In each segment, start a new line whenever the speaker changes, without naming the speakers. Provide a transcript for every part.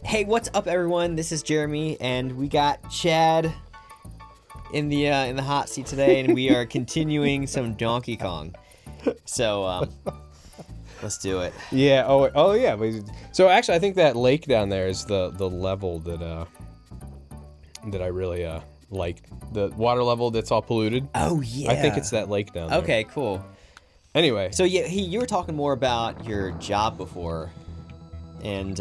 Hey, what's up, everyone? This is Jeremy, and we got Chad in the hot seat today, and we are continuing some Donkey Kong. So, let's do it.
Yeah. Oh, yeah. So actually, I think that lake down there is the level that I really like. The water level that's all polluted.
Oh yeah.
I think it's that lake down there.
Okay, cool.
Anyway.
So yeah, you were talking more about your job before, and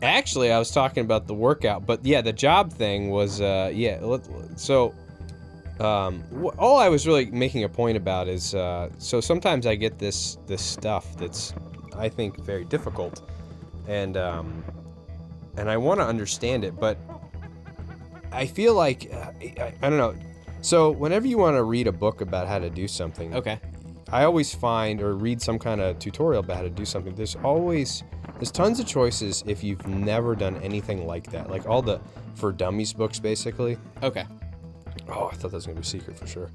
Actually, I was talking about the workout, but yeah, the job thing was So, all I was really making a point about is so sometimes I get this stuff that's I think very difficult, and I want to understand it, but I feel like I don't know. So whenever you want to read a book about how to do something,
okay.
I always find or read some kind of tutorial about how to do something. There's tons of choices if you've never done anything like that. Like all the for dummies books, basically.
Okay.
Oh, I thought that was gonna be a secret for sure.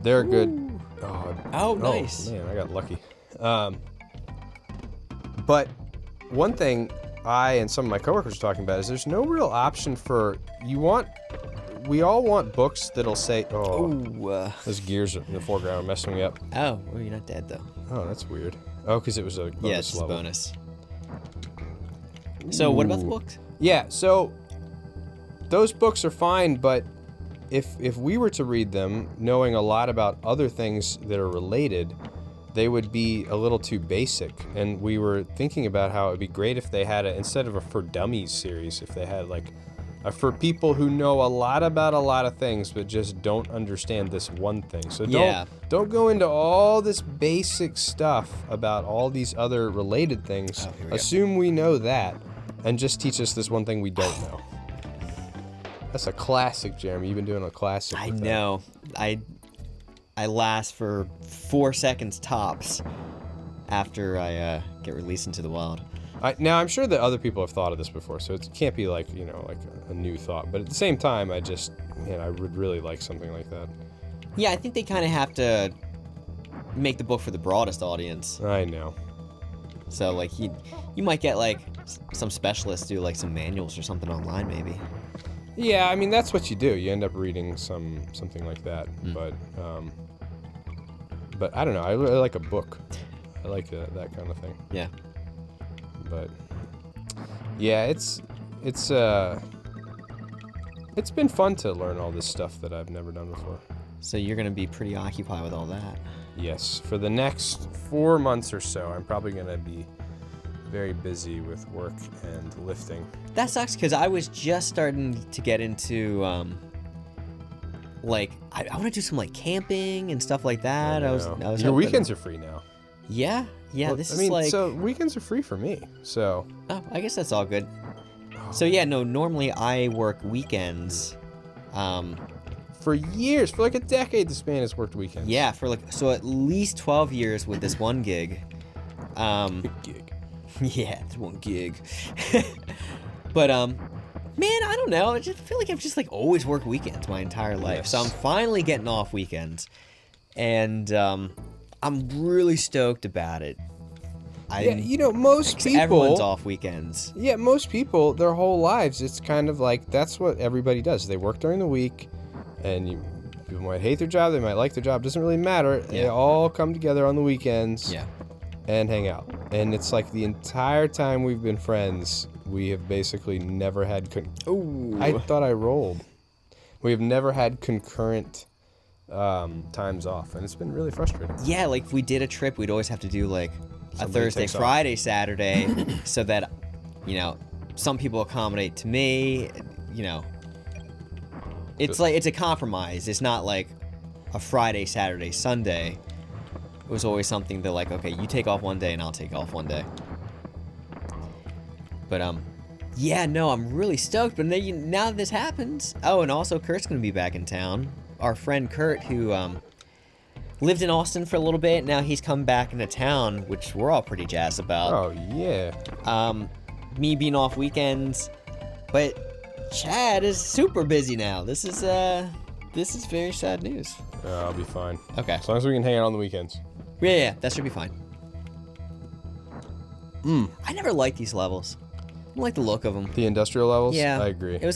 They're good.
Oh, nice.
Oh, man, I got lucky. But one thing I and some of my coworkers are talking about is there's no real option for we all want books that'll say, those gears in the foreground are messing me up.
Oh, well, you're not dead though.
Oh, that's weird. Oh, because it was a bonus
It's
level.
bonus. So what about the books?
Yeah, so those books are fine, but if we were to read them, knowing a lot about other things that are related, they would be a little too basic. And we were thinking about how it'd be great if they had instead of a For Dummies series, if they had like a for people who know a lot about a lot of things but just don't understand this one thing. So don't go into all this basic stuff about all these other related things. Assume we know that and just teach us this one thing we don't know. That's a classic, Jeremy. You've been doing a classic.
I know. I last for 4 seconds tops after I get released into the wild.
Now, I'm sure that other people have thought of this before, so it can't be like, like a new thought. But at the same time, I would really like something like that.
Yeah, I think they kind of have to make the book for the broadest audience.
I know.
So, like, you might get, like, some specialists do, like, some manuals or something online, maybe.
Yeah, I mean, that's what you do. You end up reading something like that. But I don't know. I like a book. I like that kind of thing.
Yeah.
But yeah, it's been fun to learn all this stuff that I've never done before.
So you're gonna be pretty occupied with all that.
Yes, for the next 4 months or so, I'm probably gonna be very busy with work and lifting.
That sucks because I was just starting to get into like I want to do some like camping and stuff like that. I was.
Your weekends are free now.
Yeah.
Well,
This
I mean,
is like.
so weekends are free for me. So.
Oh, I guess that's all good. So yeah, no. Normally I work weekends.
For years, for like a decade, this man has worked weekends.
Yeah, for like at least 12 years with this one gig.
Gig.
Yeah, it's one gig. But man, I don't know. I just feel like I've just like always worked weekends my entire life.
Yes.
So I'm finally getting off weekends, and I'm really stoked about it.
Most people.
Everyone's off weekends.
Yeah, most people, their whole lives, it's kind of like that's what everybody does. They work during the week, and people might hate their job, they might like their job. Doesn't really matter.
Yeah.
They all come together on the weekends.
Yeah.
And hang out. And it's like the entire time we've been friends, we have basically never had. I thought I rolled. We have never had concurrent times off, and it's been really frustrating.
Yeah, like if we did a trip, we'd always have to do like a
Somebody
Thursday,
takes off.
Friday, Saturday, so that some people accommodate to me. It's like it's a compromise. It's not like a Friday, Saturday, Sunday. It was always something that like, okay, you take off one day and I'll take off one day. But yeah, no, I'm really stoked. But then now this happens. Oh, and also Kurt's gonna be back in town. Our friend Kurt, who lived in Austin for a little bit, now he's come back into town, which we're all pretty jazzed about.
Oh yeah.
Me being off weekends, but Chad is super busy now. This is very sad news.
I'll be fine.
Okay.
As long as we can hang out on the weekends.
Yeah, that should be fine. I never liked these levels. I like the look of them.
The industrial levels?
Yeah.
I agree.
Put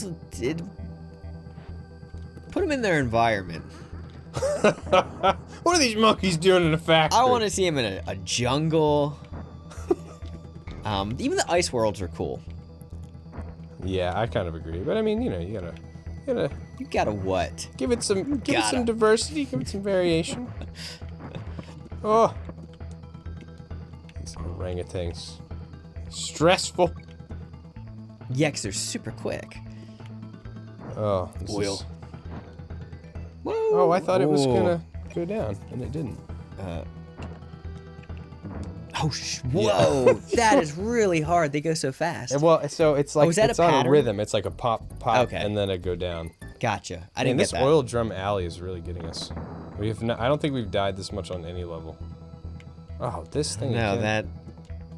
them in their environment.
What are these monkeys doing in a factory?
I want to see them in a jungle. Even the ice worlds are cool.
Yeah, I kind of agree. But I mean, you know, you gotta
You gotta what?
give it some diversity, give it some variation. Oh. These orangutans. Stressful.
Yeah, 'cause they're super quick.
Oh,
Whoa.
Oh, I thought it was gonna go down, and it didn't.
Whoa! That is really hard. They go so fast.
And well, so it's like
is that
it's
a
on
pattern?
a rhythm. It's like a pop,
Okay.
and then it go down.
Gotcha. I
And
didn't
this
get that.
oil drum alley is really getting us. We have not, I don't think we've died this much on any level. Oh, this thing.
No,
again.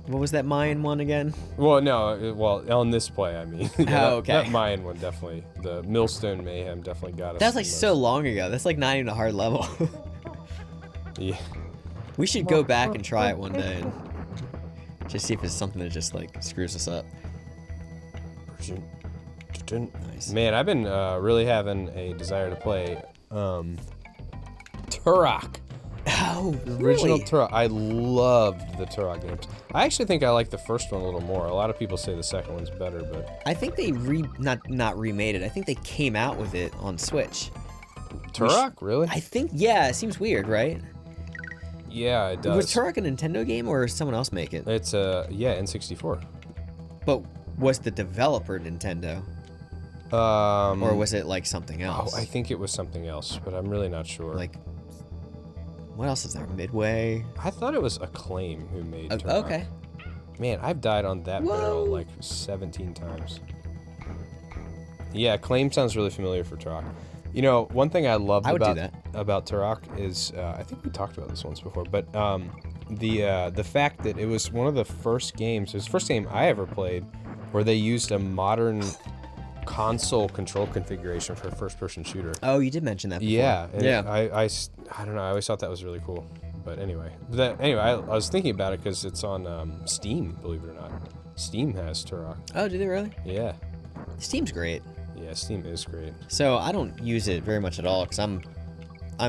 What was that Mayan one again?
Well, no. Well, on this play, I mean. Yeah,
okay.
That Mayan one definitely. The Millstone Mayhem definitely got us.
That's like
the
so long ago. That's like not even a hard level.
Yeah.
We should go back and try it one day and just see if it's something that just like screws us up. Nice.
Man, I've been really having a desire to play Turok.
Oh,
Original
really?
Turok. I loved the Turok games. I actually think I like the first one a little more. A lot of people say the second one's better, but
I think they not remade it. I think they came out with it on Switch.
Turok, really?
I think, yeah, it seems weird, right?
Yeah, it does.
Was Turok a Nintendo game or someone else make it?
It's yeah, N64.
But was the developer Nintendo? Or was it like something else?
Oh, I think it was something else, but I'm really not sure.
Like, what else is there? Midway?
I thought it was Acclaim who made Turok.
Okay.
Man, I've died on that barrel
Whoa.
like 17 times. Yeah, Acclaim sounds really familiar for Turok. You know, one thing I loved
I would do
about Turok is, I think we talked about this once before, but the fact that it was one of the first games, it was the first game I ever played where they used a modern console control configuration for a first-person shooter.
Oh, you did mention that before.
Yeah, and
Yeah.
I don't know, I always thought that was really cool. But anyway, I was thinking about it because it's on Steam, believe it or not. Steam has Turok.
Oh, do they really?
Yeah.
Steam's great.
Yeah, Steam is great.
So I don't use it very much at all because I'm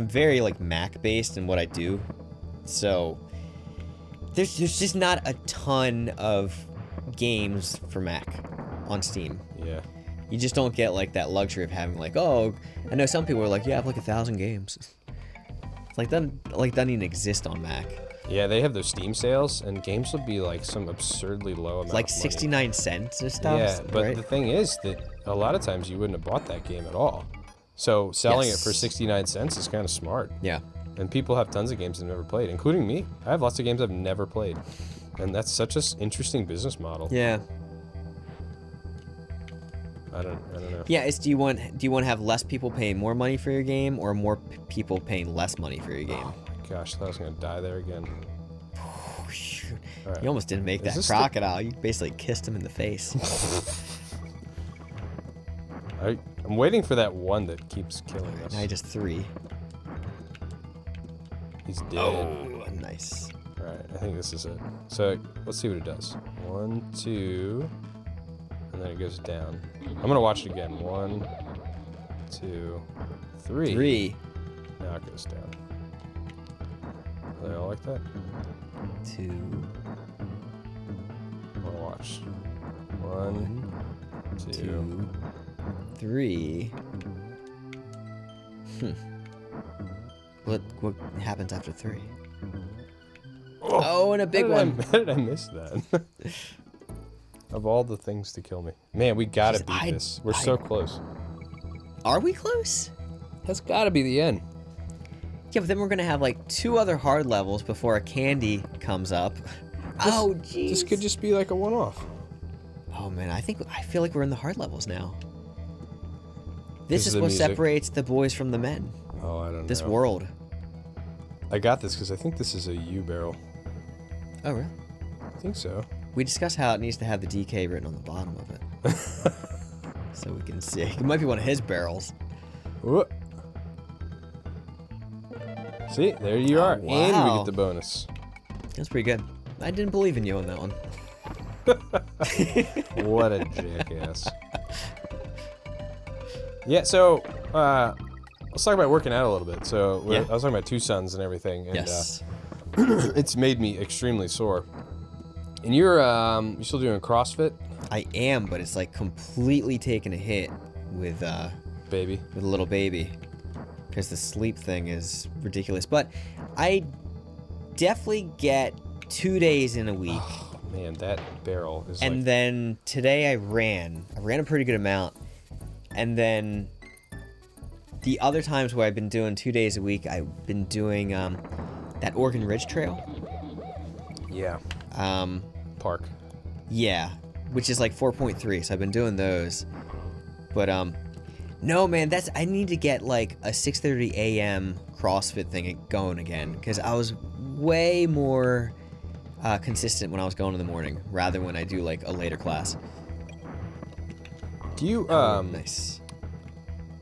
very like Mac based in what I do. So there's just not a ton of games for Mac on Steam.
Yeah.
You just don't get like that luxury of having like, oh, I know some people are like, yeah, I have like 1,000 games. It's like that doesn't even exist on Mac.
Yeah, they have those Steam sales, and games will be like some absurdly low amount.
Like
of money.
69 cents or stuff.
Yeah, but
right?
the thing is that a lot of times you wouldn't have bought that game at all. So selling it for 69 cents is kind of smart.
Yeah.
And people have tons of games they've never played, including me. I have lots of games I've never played, and that's such an interesting business model.
Yeah.
I don't know.
Yeah, do you want to have less people paying more money for your game or more people paying less money for your game?
Oh my gosh, I thought I was gonna die there again.
Oh, shoot.
All right.
You almost didn't make
Is
that
this
crocodile. You basically kissed him in the face.
I'm waiting for that one that keeps killing us.
Now just 3.
He's dead.
Oh, nice.
All right, I think this is it. So let's see what it does. 1, 2, and then it goes down. I'm gonna watch it again. 1, 2, 3.
3,
Now it goes down. Are they all like that?
2.
I'm gonna watch. 1, 2.
2, 3. What happens after 3? Oh, and a big one.
How did I miss that? Of all the things to kill me. Man, we gotta
Jeez,
beat this. We're so close.
Are we close?
That's gotta be the end.
Yeah, but then we're gonna have like 2 other hard levels before a candy comes up. Oh, jeez.
This could just be like a one-off.
Oh man, I feel like we're in the hard levels now. This is
the
what
music.
separates the boys from the men.
Oh, I don't know.
This world.
I got this because I think this is a U barrel.
Oh really?
I think so.
We discussed how it needs to have the DK written on the bottom of it. So we can see. It might be one of his barrels.
Whoop. See, there you are. And we
wow.
get the bonus.
That's pretty good. I didn't believe in you on that one.
What a jackass. Yeah, so let's talk about working out a little bit. So
Yeah.
I was talking about two sons and everything, and
Yes.
it's made me extremely sore. And you're still doing CrossFit,
I am, but it's like completely taken a hit with
baby?
a little baby, because the sleep thing is ridiculous. But I definitely get 2 days in a week.
Oh man, that barrel is
And
like
then today I ran a pretty good amount. And then the other times where I've been doing 2 days a week, I've been doing that Oregon Ridge Trail.
yeah, park.
Yeah, which is like 4.3. So I've been doing those. But no man, I need to get like a 6:30 a.m. CrossFit thing going again, because I was way more consistent when I was going in the morning rather when I do like a later class.
Do you
Nice.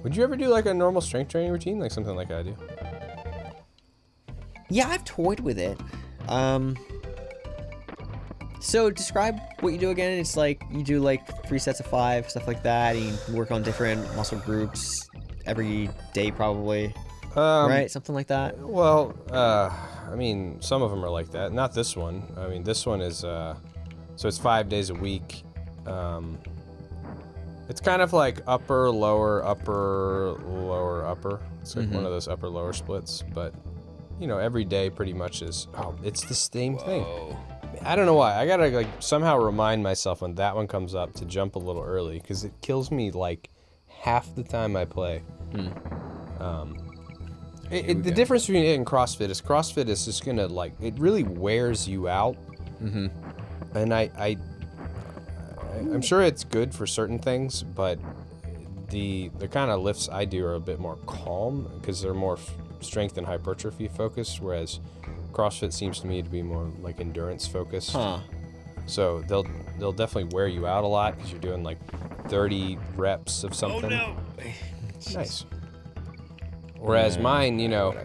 would you ever do like a normal strength training routine, like something like I do?
Yeah, I've toyed with it. So describe what you do again. It's like you do like 3 sets of 5, stuff like that. And you work on different muscle groups every day, probably. Right? Something like that.
Well, I mean, some of them are like that. Not this one. I mean, this one is so it's 5 days a week. It's kind of like upper, lower, upper, lower, upper. It's like one of those upper lower splits, but you know, every day pretty much is. Oh, it's the same thing. I don't know why. I gotta like somehow remind myself when that one comes up to jump a little early, because it kills me like half the time I play. The difference between it and CrossFit is just gonna like, it really wears you out. And I'm sure it's good for certain things, but the kind of lifts I do are a bit more calm because they're more strength and hypertrophy focused, whereas CrossFit seems to me to be more like endurance focused.
Huh.
So they'll definitely wear you out a lot because you're doing like 30 reps of something.
Oh,
Nice. Whereas mine, you know,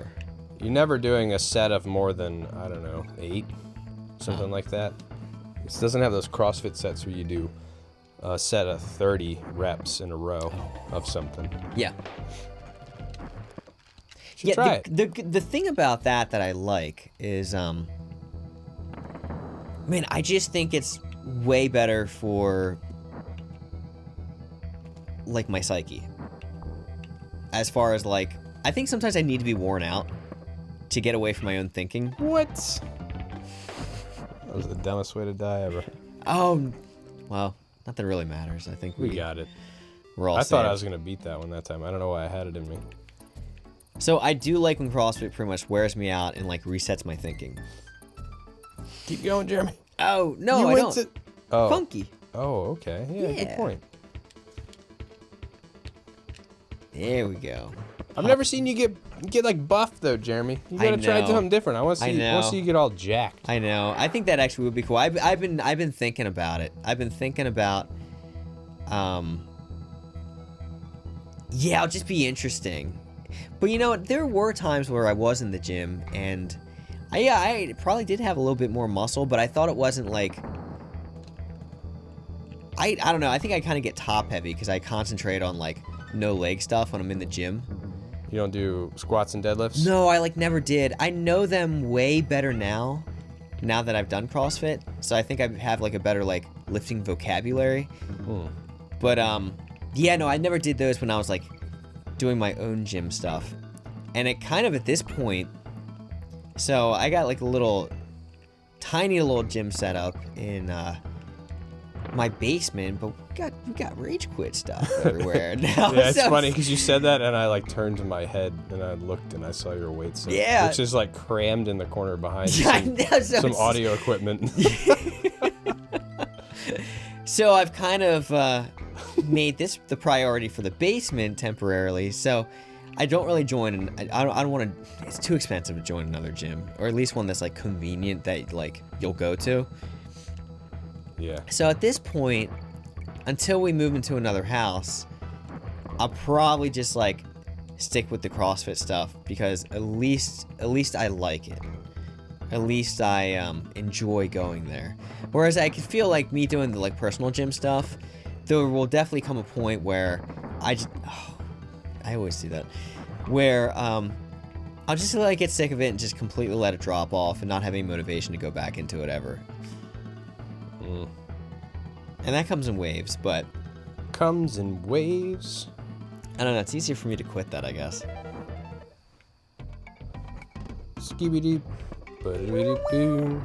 you're never doing a set of more than, I don't know, 8, something like that. It doesn't have those CrossFit sets where you do a set of 30 reps in a row of something.
Yeah.
Should try it.
The thing about that I like is, man, I just think it's way better for, like, my psyche. As far as, like, I think sometimes I need to be worn out to get away from my own thinking.
What? That was the dumbest way to die ever.
Oh, well, not that it really matters. I think
We got it.
we're all
I thought I
saved.
was going to beat that one that time. I don't know why I had it in me.
So I do like when CrossFit pretty much wears me out and, like, resets my thinking.
Keep going, Jeremy.
Oh, no,
You
I
went
don't.
to- Oh.
Funky.
Oh, okay. Yeah, good
Yeah.
point.
There we go.
I've never seen you get like buff though, Jeremy. You gotta try
know.
something different. I want to
I
see. I want
know.
to see you get all jacked.
I know. I think that actually would be cool. I've been thinking about it. I've been thinking about, yeah, it'll just be interesting. But you know what? There were times where I was in the gym and I probably did have a little bit more muscle, but I thought it wasn't like. I don't know. I think I kind of get top heavy because I concentrate on like no leg stuff when I'm in the gym.
You don't do squats and deadlifts?
No, I like never did. I know them way better now that I've done CrossFit. So I think I have like a better like lifting vocabulary. But yeah, no, I never did those when I was like doing my own gym stuff. And it kind of at this point, so I got like a tiny little gym set up in my basement, but we got rage quit stuff everywhere now.
Yeah, it's
So
funny because you said that and I like turned to my head and I looked and I saw your weight set.
Yeah.
Which is like crammed in the corner behind
Yeah, I
some,
know, so
some
it's-
audio equipment.
So I've kind of made this the priority for the basement temporarily. So I don't really join, and I don't want to. It's too expensive to join another gym, or at least one that's like convenient that like you'll go to.
Yeah.
So at this point, until we move into another house, I'll probably just like stick with the CrossFit stuff because at least I like it. at least I enjoy going there. Whereas I can feel like me doing the like personal gym stuff, there will definitely come a point where I always do that, where I'll just like get sick of it and just completely let it drop off and not have any motivation to go back into it ever. And that comes in waves, but
Comes in waves.
I don't know, it's easier for me to quit that, I guess.
Skibidi. Ba-da-ba-da-boo.